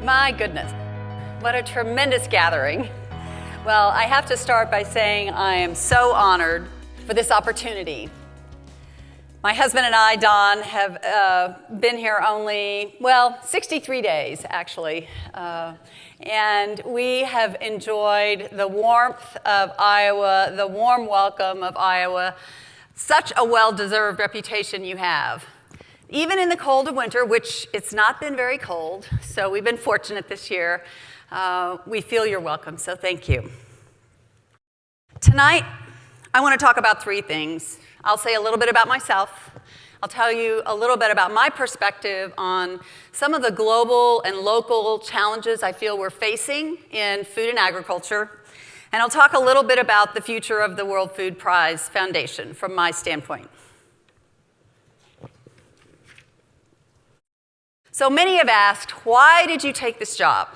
My goodness, what a tremendous gathering. Well, I have to start by saying I am so honored for this opportunity. My husband and I, Don, have been here only, 63 days, actually. And we have enjoyed the warmth of Iowa, the warm welcome of Iowa. Such a well-deserved reputation you have. Even in the cold of winter, which it's not been very cold, so we've been fortunate this year, we feel you're welcome, so thank you. Tonight, I want to talk about three things. I'll say a little bit about myself. I'll tell you a little bit about my perspective on some of the global and local challenges I feel we're facing in food and agriculture. And I'll talk a little bit about the future of the World Food Prize Foundation from my standpoint. So many have asked, why did you take this job?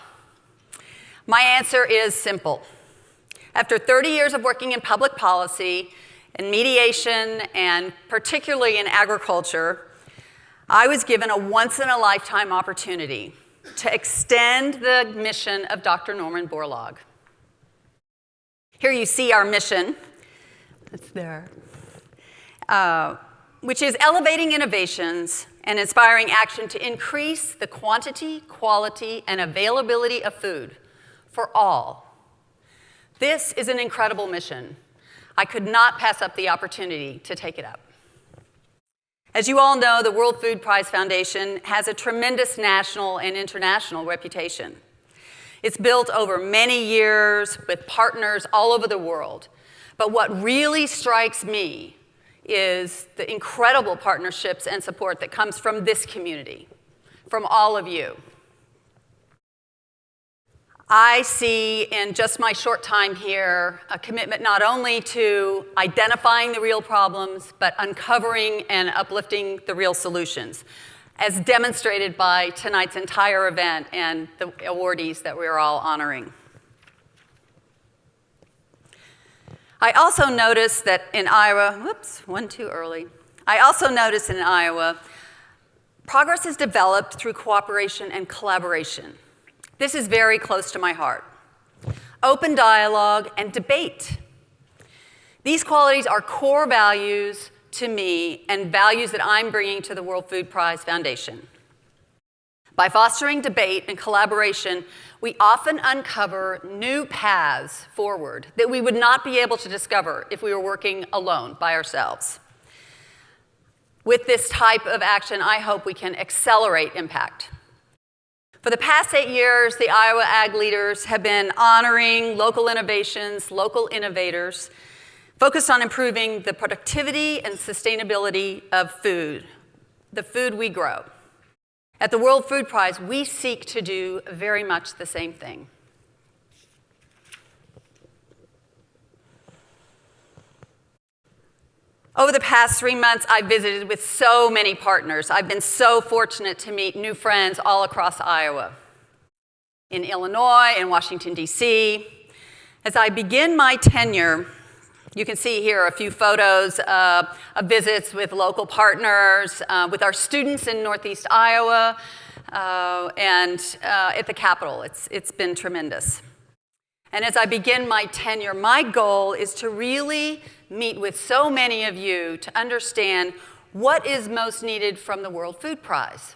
My answer is simple. After 30 years of working in public policy and mediation, and particularly in agriculture, I was given a once-in-a-lifetime opportunity to extend the mission of Dr. Norman Borlaug. Here you see our mission. It's there. Which is elevating innovations and inspiring action to increase the quantity, quality, and availability of food for all. This is an incredible mission. I could not pass up the opportunity to take it up. As you all know, the World Food Prize Foundation has a tremendous national and international reputation. It's built over many years with partners all over the world. But what really strikes me is the incredible partnerships and support that comes from this community, from all of you. I see in just my short time here a commitment not only to identifying the real problems, but uncovering and uplifting the real solutions, as demonstrated by tonight's entire event and the awardees that we're all honoring. I also noticed that in Iowa, I also noticed in Iowa, progress is developed through cooperation and collaboration. This is very close to my heart. Open dialogue and debate. These qualities are core values to me and values that I'm bringing to the World Food Prize Foundation. By fostering debate and collaboration, we often uncover new paths forward that we would not be able to discover if we were working alone by ourselves. With this type of action, I hope we can accelerate impact. For the past 8 years, the Iowa Ag leaders have been honoring local innovations, local innovators, focused on improving the productivity and sustainability of food, the food we grow. At the World Food Prize, we seek to do very much the same thing. Over the past 3 months, I've visited with so many partners. I've been so fortunate to meet new friends all across Iowa, in Illinois, in Washington, D.C. As I begin my tenure, you can see here a few photos of visits with local partners, with our students in Northeast Iowa, and at the Capitol. It's been tremendous. And as I begin my tenure, my goal is to really meet with so many of you to understand what is most needed from the World Food Prize.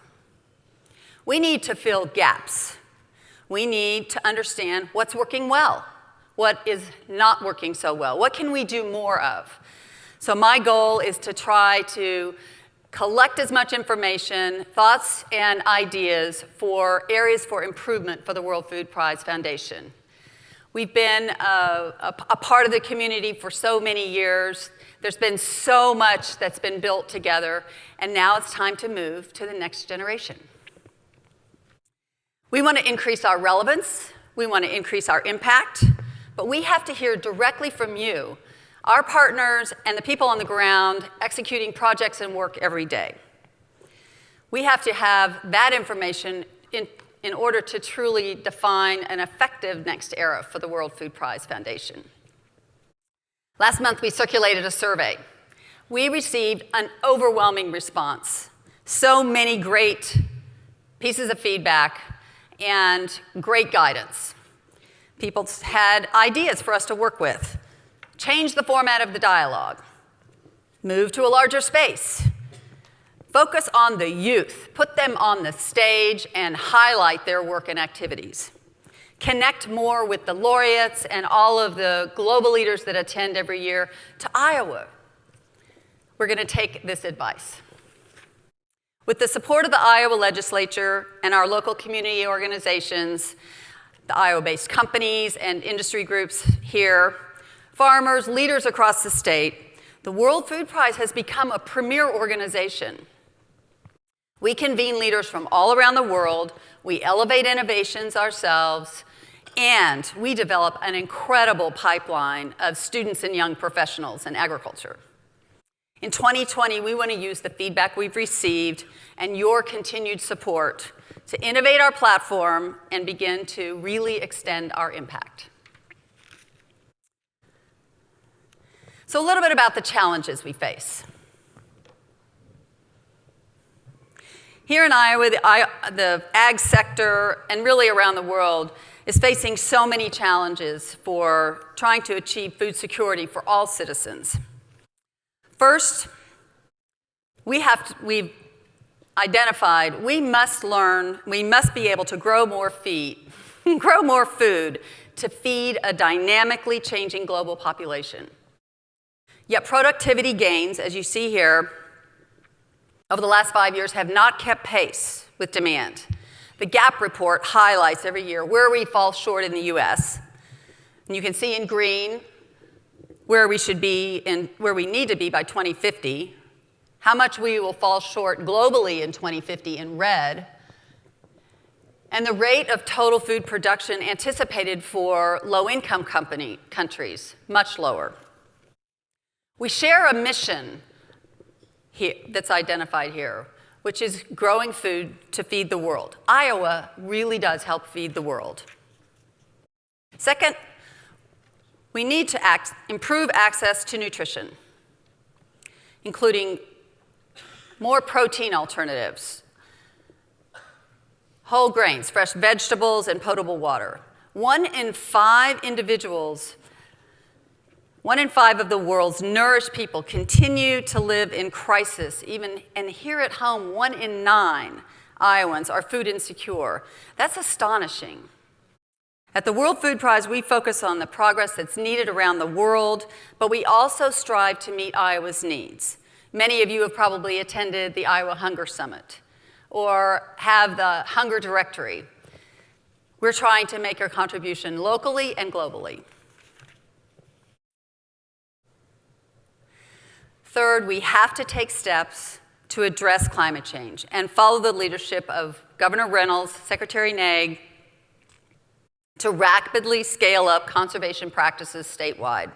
We need to fill gaps. We need to understand what's working well. What is not working so well? What can we do more of? So my goal is to try to collect as much information, thoughts, and ideas for areas for improvement for the World Food Prize Foundation. We've been a part of the community for so many years. There's been so much that's been built together, and now it's time to move to the next generation. We want to increase our relevance. We want to increase our impact. But we have to hear directly from you, our partners and the people on the ground executing projects and work every day. We have to have that information in order to truly define an effective next era for the World Food Prize Foundation. Last month, we circulated a survey. We received an overwhelming response. So many great pieces of feedback and great guidance. People had ideas for us to work with. Change the format of the dialogue. Move to a larger space. Focus on the youth. Put them on the stage and highlight their work and activities. Connect more with the laureates and all of the global leaders that attend every year to Iowa. We're going to take this advice. With the support of the Iowa legislature and our local community organizations, the Iowa-based companies and industry groups here, farmers, leaders across the state, the World Food Prize has become a premier organization. We convene leaders from all around the world, we elevate innovations ourselves, and we develop an incredible pipeline of students and young professionals in agriculture. In 2020, we want to use the feedback we've received and your continued support to innovate our platform and begin to really extend our impact. So a little bit about the challenges we face. Here in Iowa, the ag sector, and really around the world, is facing so many challenges for trying to achieve food security for all citizens. First, we've identified we must be able to grow more food to feed a dynamically changing global population. Yet productivity gains, as you see here, over the last 5 years have not kept pace with demand. The GAP report highlights every year where we fall short in the US. And you can see in green where we should be and where we need to be by 2050, how much we will fall short globally in 2050 in red, and the rate of total food production anticipated for low-income countries, much lower. We share a mission here, that's identified here, which is growing food to feed the world. Iowa really does help feed the world. Second, we need to improve access to nutrition, including more protein alternatives, whole grains, fresh vegetables, and potable water. 1 in 5 of the world's nourished people continue to live in crisis, and here at home, 1 in 9 Iowans are food insecure. That's astonishing. At the World Food Prize, we focus on the progress that's needed around the world, but we also strive to meet Iowa's needs. Many of you have probably attended the Iowa Hunger Summit or have the Hunger Directory. We're trying to make our contribution locally and globally. Third, we have to take steps to address climate change and follow the leadership of Governor Reynolds, Secretary Naig, to rapidly scale up conservation practices statewide.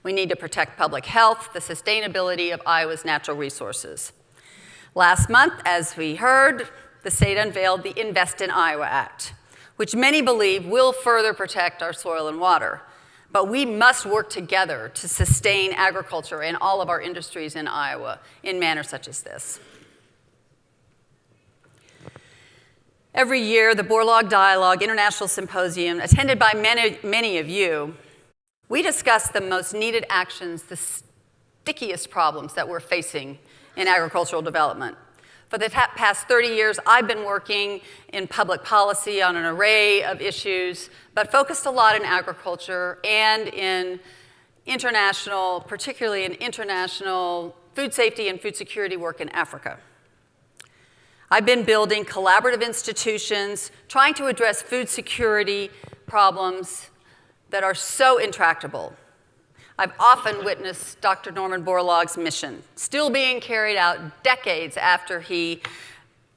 We need to protect public health, the sustainability of Iowa's natural resources. Last month, as we heard, the state unveiled the Invest in Iowa Act, which many believe will further protect our soil and water. But we must work together to sustain agriculture and all of our industries in Iowa in manners such as this. Every year, the Borlaug Dialogue International Symposium, attended by many of you, we discuss the most needed actions, the stickiest problems that we're facing in agricultural development. For the past 30 years, I've been working in public policy on an array of issues, but focused a lot in agriculture and in international, particularly in international food safety and food security work in Africa. I've been building collaborative institutions, trying to address food security problems that are so intractable. I've often witnessed Dr. Norman Borlaug's mission, still being carried out decades after he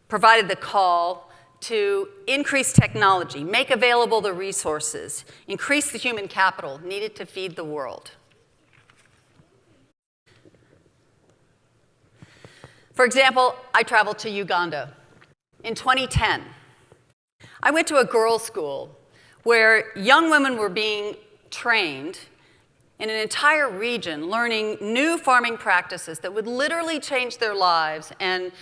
provided the call to increase technology, make available the resources, increase the human capital needed to feed the world. For example, I traveled to Uganda in 2010. I went to a girls' school where young women were being trained in an entire region, learning new farming practices that would literally change their lives and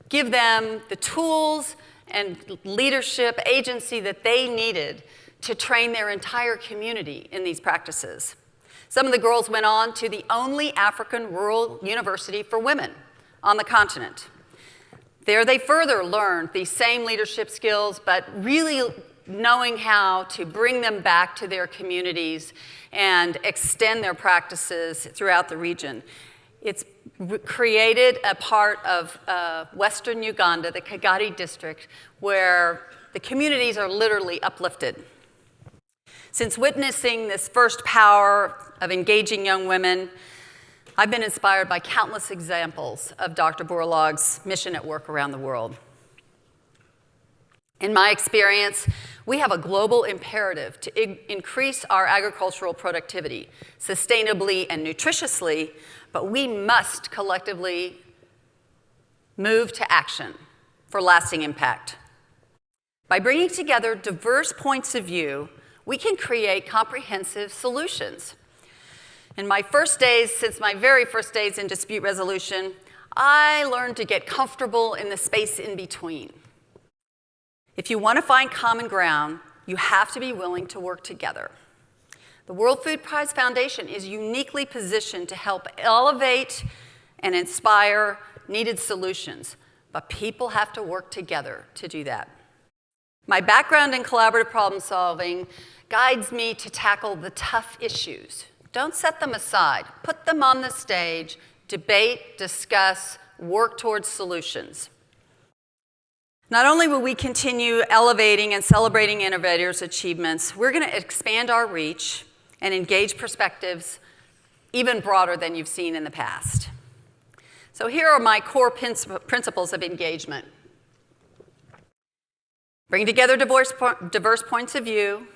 give them the tools and leadership agency that they needed to train their entire community in these practices. Some of the girls went on to the only African rural university for women on the continent. There they further learned these same leadership skills, but really knowing how to bring them back to their communities and extend their practices throughout the region. It's created a part of western Uganda, the Kagadi district, where the communities are literally uplifted. Since witnessing this first power of engaging young women, I've been inspired by countless examples of Dr. Borlaug's mission at work around the world. In my experience, we have a global imperative to increase our agricultural productivity sustainably and nutritiously, but we must collectively move to action for lasting impact. By bringing together diverse points of view, we can create comprehensive solutions. In my first days, since my very first days in dispute resolution, I learned to get comfortable in the space in between. If you want to find common ground, you have to be willing to work together. The World Food Prize Foundation is uniquely positioned to help elevate and inspire needed solutions, but people have to work together to do that. My background in collaborative problem solving guides me to tackle the tough issues. Don't set them aside. Put them on the stage, debate, discuss, work towards solutions. Not only will we continue elevating and celebrating innovators' achievements, we're going to expand our reach and engage perspectives even broader than you've seen in the past. So here are my core principles of engagement. Bring together diverse points of view,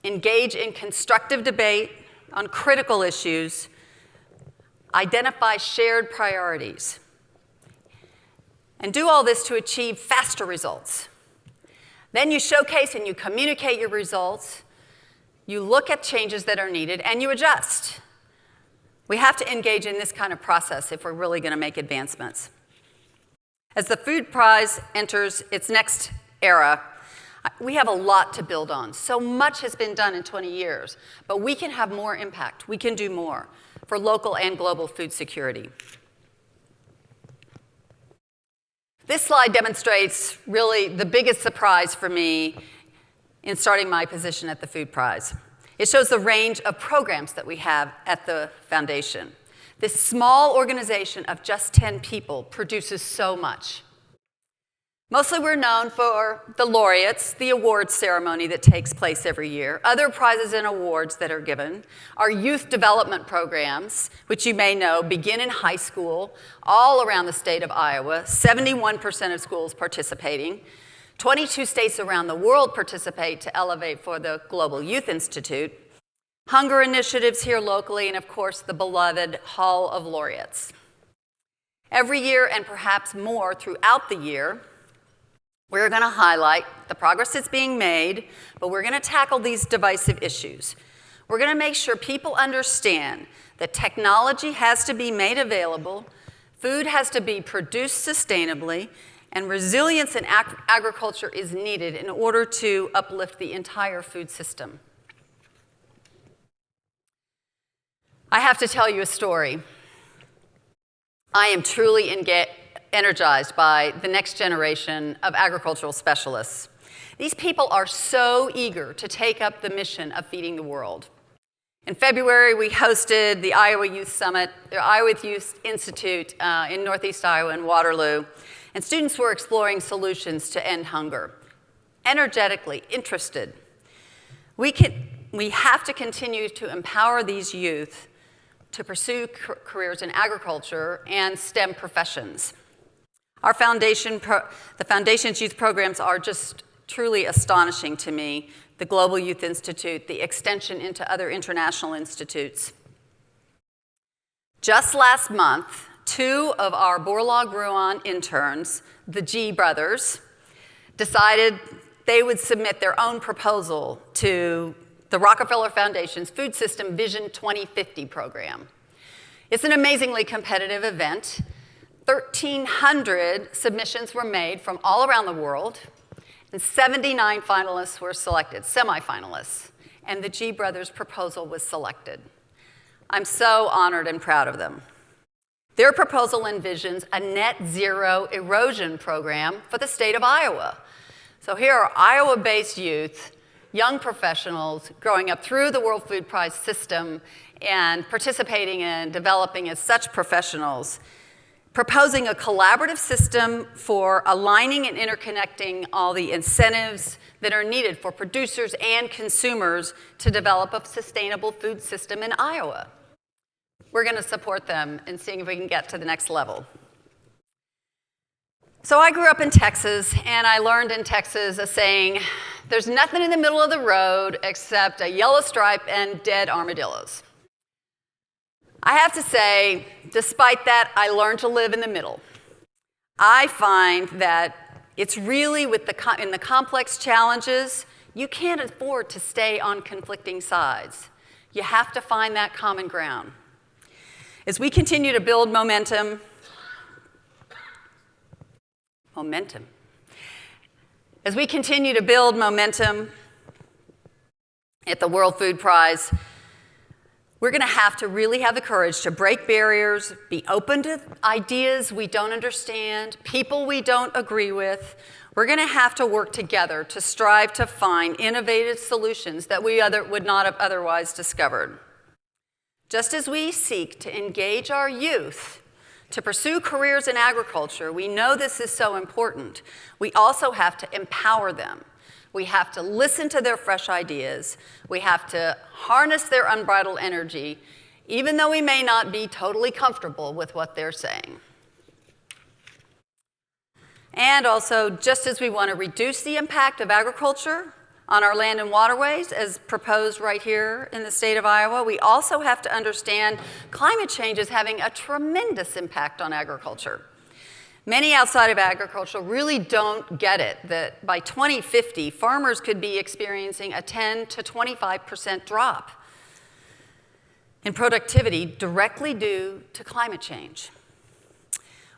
engage in constructive debate on critical issues, identify shared priorities, and do all this to achieve faster results. Then you showcase and you communicate your results, you look at changes that are needed, and you adjust. We have to engage in this kind of process if we're really going to make advancements. As the Food Prize enters its next era, we have a lot to build on. So much has been done in 20 years, but we can have more impact. We can do more for local and global food security. This slide demonstrates really the biggest surprise for me in starting my position at the Food Prize. It shows the range of programs that we have at the foundation. This small organization of just 10 people produces so much. Mostly we're known for the laureates, the awards ceremony that takes place every year, other prizes and awards that are given, our youth development programs, which you may know begin in high school all around the state of Iowa, 71% of schools participating. 22 states around the world participate to elevate for the Global Youth Institute, hunger initiatives here locally, and of course the beloved Hall of Laureates. Every year, and perhaps more throughout the year, we're going to highlight the progress that's being made, but we're going to tackle these divisive issues. We're going to make sure people understand that technology has to be made available, food has to be produced sustainably, and resilience in agriculture is needed in order to uplift the entire food system. I have to tell you a story. I am truly energized by the next generation of agricultural specialists. These people are so eager to take up the mission of feeding the world. In February, we hosted the Iowa Youth Summit, the Iowa Youth Institute in Northeast Iowa in Waterloo, and students were exploring solutions to end hunger, energetically interested. We have to continue to empower these youth to pursue careers in agriculture and STEM professions. Our foundation, the foundation's youth programs are just truly astonishing to me. The Global Youth Institute, the extension into other international institutes. Just last month, 2 of our Borlaug Ruan interns, the G brothers, decided they would submit their own proposal to the Rockefeller Foundation's Food System Vision 2050 program. It's an amazingly competitive event. 1,300 submissions were made from all around the world, and 79 finalists were selected, semifinalists, and the G Brothers proposal was selected. I'm so honored and proud of them. Their proposal envisions a net zero erosion program for the state of Iowa. So here are Iowa-based youth, young professionals growing up through the World Food Prize system and participating in developing as such professionals, proposing a collaborative system for aligning and interconnecting all the incentives that are needed for producers and consumers to develop a sustainable food system in Iowa. We're going to support them in seeing if we can get to the next level. So I grew up in Texas, and I learned in Texas a saying, there's nothing in the middle of the road except a yellow stripe and dead armadillos. I have to say, despite that, I learned to live in the middle. I find that it's really in the complex challenges, you can't afford to stay on conflicting sides. You have to find that common ground. As we continue to build momentum, as we continue to build momentum at the World Food Prize, we're going to have to really have the courage to break barriers, be open to ideas we don't understand, people we don't agree with. We're going to have to work together to strive to find innovative solutions that we would not have otherwise discovered. Just as we seek to engage our youth to pursue careers in agriculture, we know this is so important. We also have to empower them. We have to listen to their fresh ideas. We have to harness their unbridled energy, even though we may not be totally comfortable with what they're saying. And also, just as we want to reduce the impact of agriculture on our land and waterways, as proposed right here in the state of Iowa, we also have to understand climate change is having a tremendous impact on agriculture. Many outside of agriculture really don't get it, that by 2050, farmers could be experiencing a 10 to 25% drop in productivity directly due to climate change.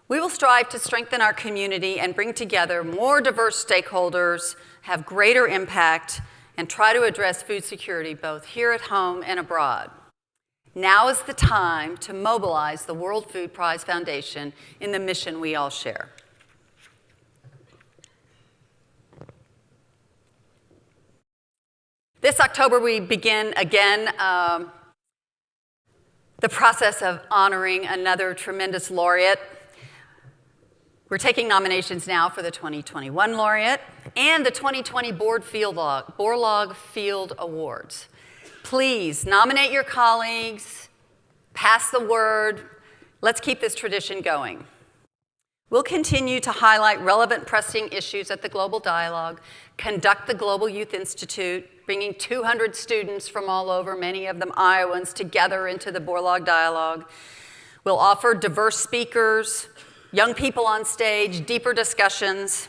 We will strive to strengthen our community and bring together more diverse stakeholders, have greater impact, and try to address food security both here at home and abroad. Now is the time to mobilize the World Food Prize Foundation in the mission we all share. This October, we begin again the process of honoring another tremendous laureate. We're taking nominations now for the 2021 laureate and the 2020 Borlaug Field Awards. Please nominate your colleagues, pass the word. Let's keep this tradition going. We'll continue to highlight relevant pressing issues at the Global Dialogue, conduct the Global Youth Institute, bringing 200 students from all over, many of them Iowans, together into the Borlaug Dialogue. We'll offer diverse speakers, young people on stage, deeper discussions,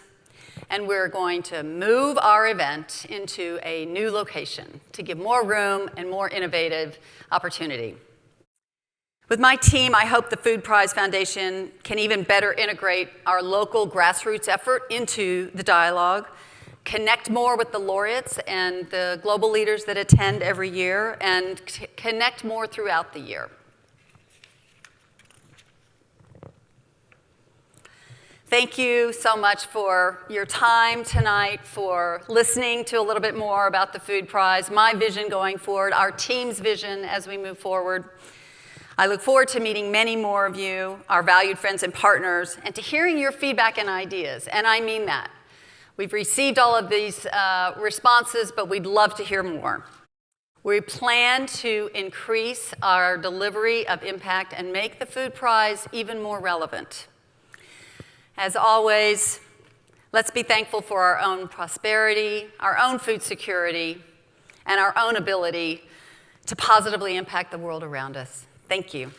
and we're going to move our event into a new location to give more room and more innovative opportunity. With my team, I hope the Food Prize Foundation can even better integrate our local grassroots effort into the dialogue, connect more with the laureates and the global leaders that attend every year, and connect more throughout the year. Thank you so much for your time tonight, for listening to a little bit more about the Food Prize, my vision going forward, our team's vision as we move forward. I look forward to meeting many more of you, our valued friends and partners, and to hearing your feedback and ideas, and I mean that. We've received all of these responses, but we'd love to hear more. We plan to increase our delivery of impact and make the Food Prize even more relevant. As always, let's be thankful for our own prosperity, our own food security, and our own ability to positively impact the world around us. Thank you.